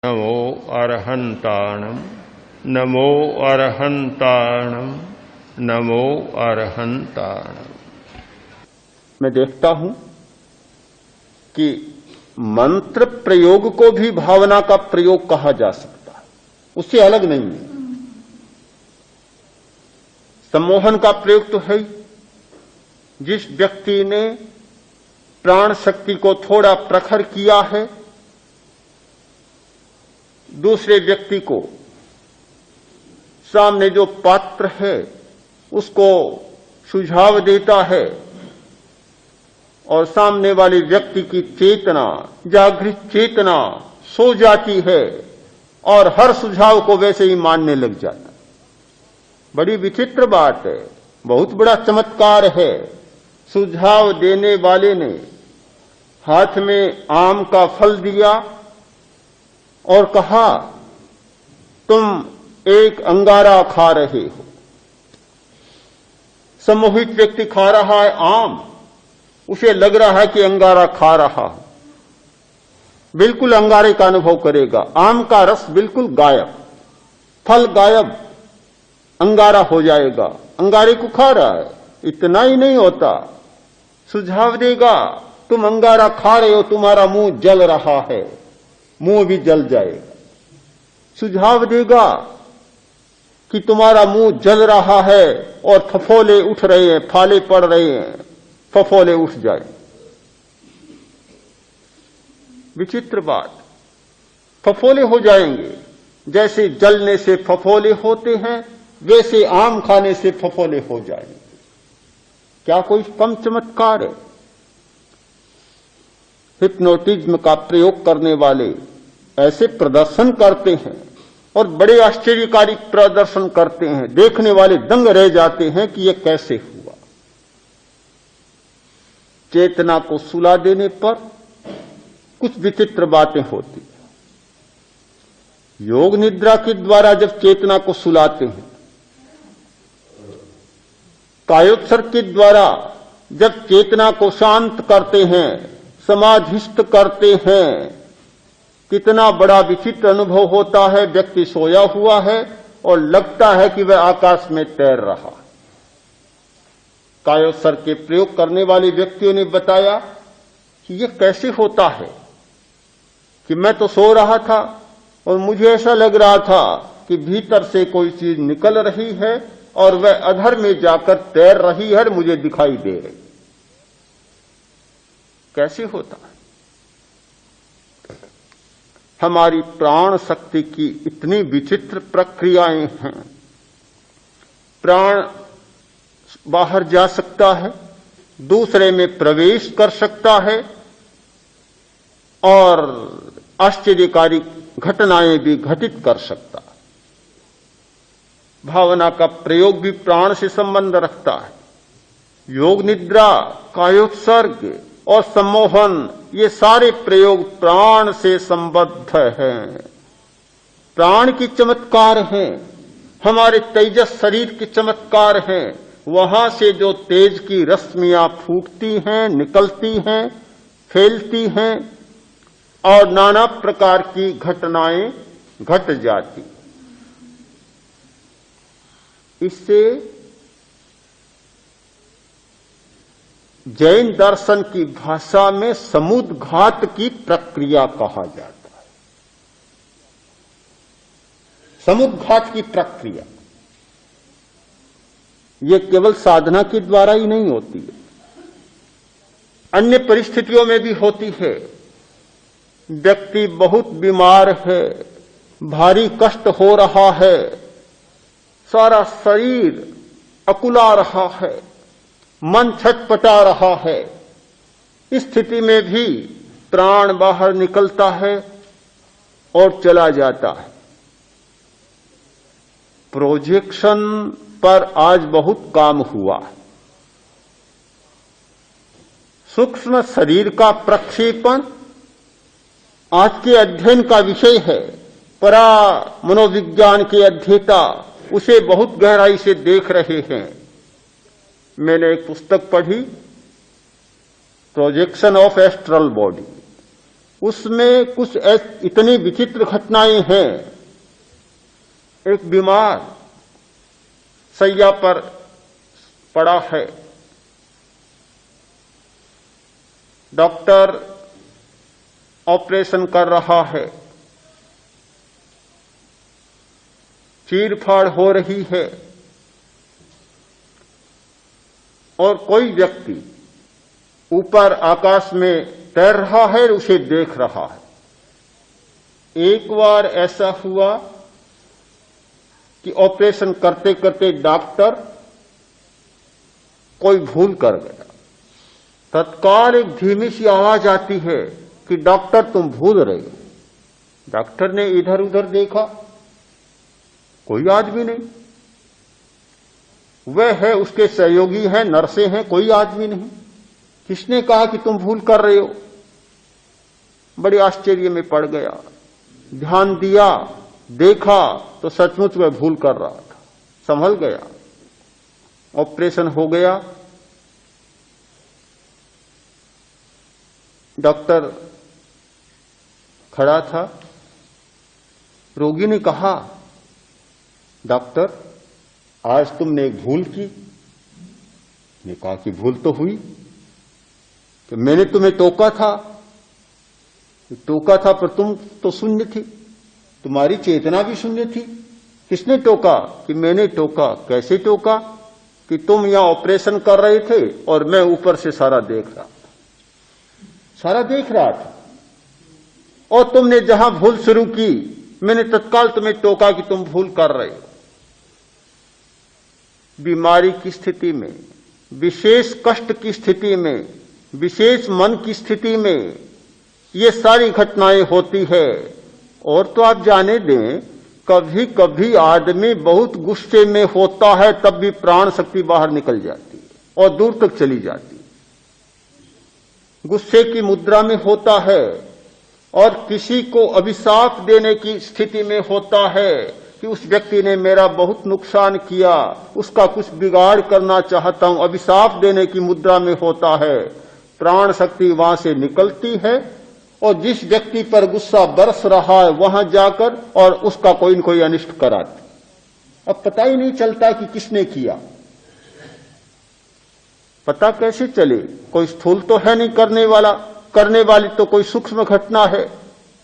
नमो अरहंताणम नमो अरहंताणम नमो अरहंताणम। मैं देखता हूं कि मंत्र प्रयोग को भी भावना का प्रयोग कहा जा सकता है, उससे अलग नहीं है। सम्मोहन का प्रयोग तो है ही। जिस व्यक्ति ने प्राण शक्ति को थोड़ा प्रखर किया है, दूसरे व्यक्ति को सामने जो पात्र है उसको सुझाव देता है और सामने वाले व्यक्ति की चेतना, जागृत चेतना सो जाती है और हर सुझाव को वैसे ही मानने लग जाता। बड़ी विचित्र बात है, बहुत बड़ा चमत्कार है। सुझाव देने वाले ने हाथ में आम का फल दिया और कहा, तुम एक अंगारा खा रहे हो। सम्मोहित व्यक्ति खा रहा है आम, उसे लग रहा है कि अंगारा खा रहा है, बिल्कुल अंगारे का अनुभव करेगा। आम का रस बिल्कुल गायब, फल गायब, अंगारा हो जाएगा। अंगारे को खा रहा है। इतना ही नहीं होता, सुझाव देगा, तुम अंगारा खा रहे हो, तुम्हारा मुंह जल रहा है, मुंह भी जल जाएगा। सुझाव देगा कि तुम्हारा मुंह जल रहा है और फफोले उठ रहे हैं, फाले पड़ रहे हैं, फफोले उठ जाए। विचित्र बात, फफोले हो जाएंगे। जैसे जलने से फफोले होते हैं, वैसे आम खाने से फफोले हो जाएंगे। क्या कोई कम चमत्कार है? हिप्नोटिज्म का प्रयोग करने वाले ऐसे प्रदर्शन करते हैं और बड़े आश्चर्यकारी प्रदर्शन करते हैं, देखने वाले दंग रह जाते हैं कि यह कैसे हुआ। चेतना को सुला देने पर कुछ विचित्र बातें होती हैं। योग निद्रा के द्वारा जब चेतना को सुलाते हैं, कायोत्सर्ग के द्वारा जब चेतना को शांत करते हैं, समाधिस्थ करते हैं, कितना बड़ा विचित्र अनुभव होता है। व्यक्ति सोया हुआ है और लगता है कि वह आकाश में तैर रहा। कायोत्सर्ग के प्रयोग करने वाले व्यक्तियों ने बताया कि यह कैसे होता है कि मैं तो सो रहा था और मुझे ऐसा लग रहा था कि भीतर से कोई चीज निकल रही है और वह अधर में जाकर तैर रही है, मुझे दिखाई दे रही। कैसे होता है? हमारी प्राण शक्ति की इतनी विचित्र प्रक्रियाएं हैं। प्राण बाहर जा सकता है, दूसरे में प्रवेश कर सकता है और आश्चर्यकारी घटनाएं भी घटित कर सकता है। भावना का प्रयोग भी प्राण से संबंध रखता है। योग निद्रा, कायोत्सर्ग और सम्मोहन, ये सारे प्रयोग प्राण से संबद्ध हैं। प्राण की चमत्कार हैं, हमारे तेजस शरीर के चमत्कार हैं। वहां से जो तेज की रश्मियां फूटती हैं, निकलती हैं, फैलती हैं और नाना प्रकार की घटनाएं घट जाती। इससे जैन दर्शन की भाषा में समुद्घात की प्रक्रिया कहा जाता है। समुद्घात की प्रक्रिया ये केवल साधना के द्वारा ही नहीं होती है, अन्य परिस्थितियों में भी होती है। व्यक्ति बहुत बीमार है, भारी कष्ट हो रहा है, सारा शरीर अकुला रहा है, मन छटपटा रहा है। इस स्थिति में भी प्राण बाहर निकलता है और चला जाता है। प्रोजेक्शन पर आज बहुत काम हुआ है। सूक्ष्म शरीर का प्रक्षेपण आज के अध्ययन का विषय है। परा मनोविज्ञान के अध्येता उसे बहुत गहराई से देख रहे हैं। मैंने एक पुस्तक पढ़ी, प्रोजेक्शन ऑफ एस्ट्रल बॉडी। उसमें कुछ इतनी विचित्र घटनाएं हैं। एक बीमार शैया पर पड़ा है, डॉक्टर ऑपरेशन कर रहा है, चीरफाड़ हो रही है और कोई व्यक्ति ऊपर आकाश में तैर रहा है, उसे देख रहा है। एक बार ऐसा हुआ कि ऑपरेशन करते करते डॉक्टर कोई भूल कर गया। तत्काल एक धीमी सी आवाज आती है कि डॉक्टर तुम भूल रहे हो। डॉक्टर ने इधर उधर देखा, कोई आदमी नहीं। वह है, उसके सहयोगी हैं, नर्सें हैं, कोई आदमी नहीं। किसने कहा कि तुम भूल कर रहे हो? बड़े आश्चर्य में पड़ गया। ध्यान दिया, देखा तो सचमुच वह भूल कर रहा था। संभल गया, ऑपरेशन हो गया। डॉक्टर खड़ा था। रोगी ने कहा, डॉक्टर आज तुमने एक भूल की। ने कहा कि भूल तो हुई, कि मैंने तुम्हें टोका था पर तुम तो शून्य थी, तुम्हारी चेतना भी शून्य थी। किसने टोका? कि मैंने टोका। कैसे टोका? कि तुम यहां ऑपरेशन कर रहे थे और मैं ऊपर से सारा देख रहा था, और तुमने जहां भूल शुरू की मैंने तत्काल तुम्हें टोका कि तुम भूल कर रहे हो। बीमारी की स्थिति में, विशेष कष्ट की स्थिति में, विशेष मन की स्थिति में ये सारी घटनाएं होती है। और तो आप जाने दें, कभी कभी आदमी बहुत गुस्से में होता है, तब भी प्राण शक्ति बाहर निकल जाती है और दूर तक चली जाती है। गुस्से की मुद्रा में होता है और किसी को अभिशाप देने की स्थिति में होता है कि उस व्यक्ति ने मेरा बहुत नुकसान किया, उसका कुछ बिगाड़ करना चाहता हूं, अभिशाप देने की मुद्रा में होता है। प्राण शक्ति वहां से निकलती है और जिस व्यक्ति पर गुस्सा बरस रहा है वहां जाकर और उसका कोई न कोई अनिष्ट कराती। अब पता ही नहीं चलता कि किसने किया। पता कैसे चले? कोई स्थूल तो है नहीं करने वाली तो कोई सूक्ष्म घटना है,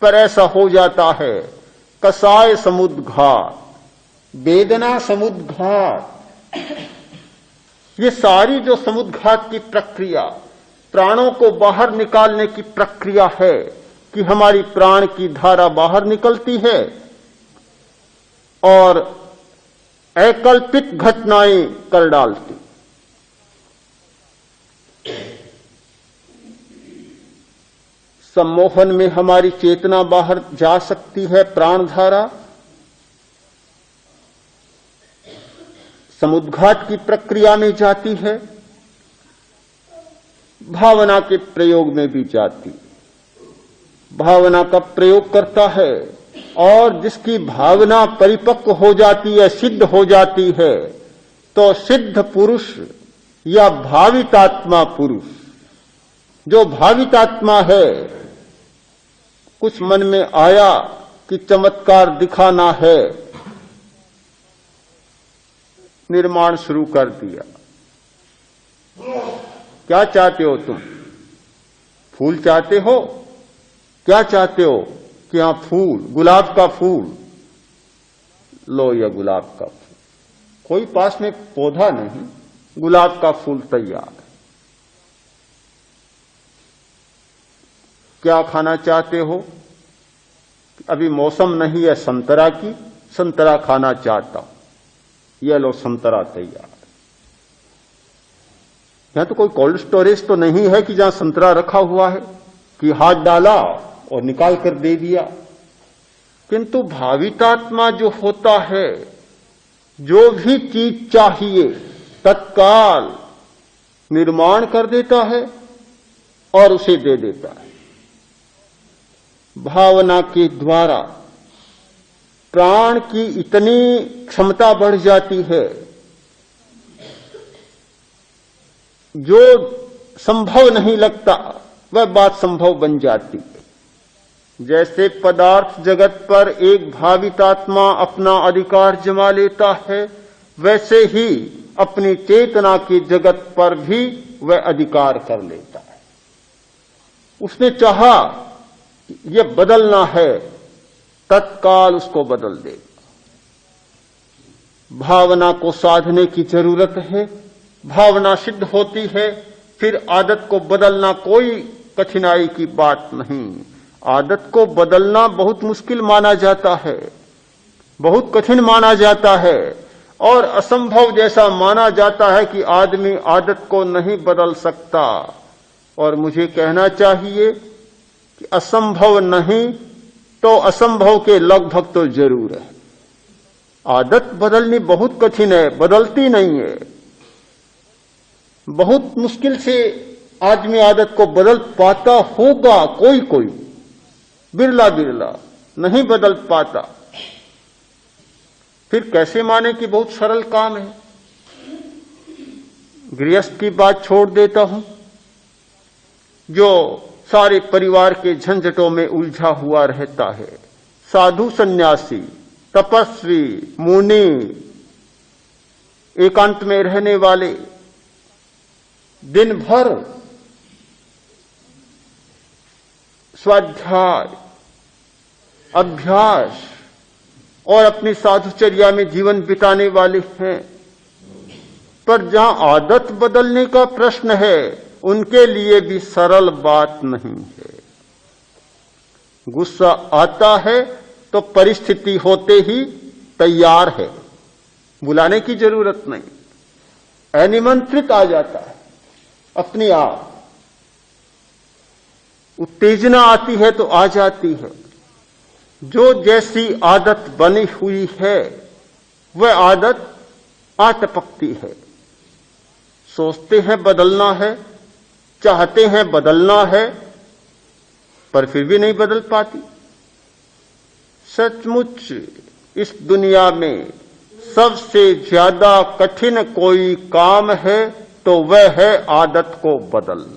पर ऐसा हो जाता है। कसाय समुद्घात, वेदना समुद्घात, ये सारी जो समुद्घात की प्रक्रिया, प्राणों को बाहर निकालने की प्रक्रिया है कि हमारी प्राण की धारा बाहर निकलती है और अकल्पित घटनाएं कर डालती। सम्मोहन में हमारी चेतना बाहर जा सकती है, प्राण धारा। समुद्घात की प्रक्रिया में जाती है, भावना के प्रयोग में भी जाती। भावना का प्रयोग करता है और जिसकी भावना परिपक्व हो जाती है, सिद्ध हो जाती है, तो सिद्ध पुरुष या भावितात्मा पुरुष, जो भावितात्मा है, कुछ मन में आया कि चमत्कार दिखाना है, निर्माण शुरू कर दिया। क्या चाहते हो तुम? फूल चाहते हो? क्या चाहते हो? कि हाँ फूल, गुलाब का फूल लो, या गुलाब का फूल। कोई पास में पौधा नहीं, गुलाब का फूल तैयार। क्या खाना चाहते हो? अभी मौसम नहीं है संतरा की, संतरा खाना चाहता हूं, यह लो संतरा तैयार। यहां तो कोई कोल्ड स्टोरेज तो नहीं है कि जहां संतरा रखा हुआ है कि हाथ डाला और निकाल कर दे दिया। किंतु भावितात्मा जो होता है, जो भी चीज चाहिए तत्काल निर्माण कर देता है और उसे दे देता है। भावना के द्वारा प्राण की इतनी क्षमता बढ़ जाती है, जो संभव नहीं लगता वह बात संभव बन जाती है। जैसे पदार्थ जगत पर एक भावितात्मा अपना अधिकार जमा लेता है, वैसे ही अपनी चेतना की जगत पर भी वह अधिकार कर लेता है। उसने चाहा कि यह बदलना है, तत्काल उसको बदल देगा। भावना को साधने की जरूरत है, भावना सिद्ध होती है, फिर आदत को बदलना कोई कठिनाई की बात नहीं। आदत को बदलना बहुत मुश्किल माना जाता है, बहुत कठिन माना जाता है और असंभव जैसा माना जाता है कि आदमी आदत को नहीं बदल सकता। और मुझे कहना चाहिए कि असंभव नहीं तो असंभव के लगभग तो जरूर है। आदत बदलनी बहुत कठिन है, बदलती नहीं है। बहुत मुश्किल से आदमी आदत को बदल पाता होगा, कोई कोई, बिरला बिरला नहीं बदल पाता। फिर कैसे माने कि बहुत सरल काम है। गृहस्थ की बात छोड़ देता हूं, जो सारे परिवार के झंझटों में उलझा हुआ रहता है। साधु सन्यासी, तपस्वी, मुनि, एकांत में रहने वाले दिन भर स्वाध्याय, अभ्यास और अपनी साधुचर्या में जीवन बिताने वाले हैं। पर जहां आदत बदलने का प्रश्न है, उनके लिए भी सरल बात नहीं है। गुस्सा आता है तो परिस्थिति होते ही तैयार है, बुलाने की जरूरत नहीं, अनिमंत्रित आ जाता है अपने आप। उत्तेजना आती है तो आ जाती है। जो जैसी आदत बनी हुई है, वह आदत आ टपकती है। सोचते हैं बदलना है, चाहते हैं बदलना है, पर फिर भी नहीं बदल पाती। सचमुच इस दुनिया में सबसे ज्यादा कठिन कोई काम है तो वह है आदत को बदलना।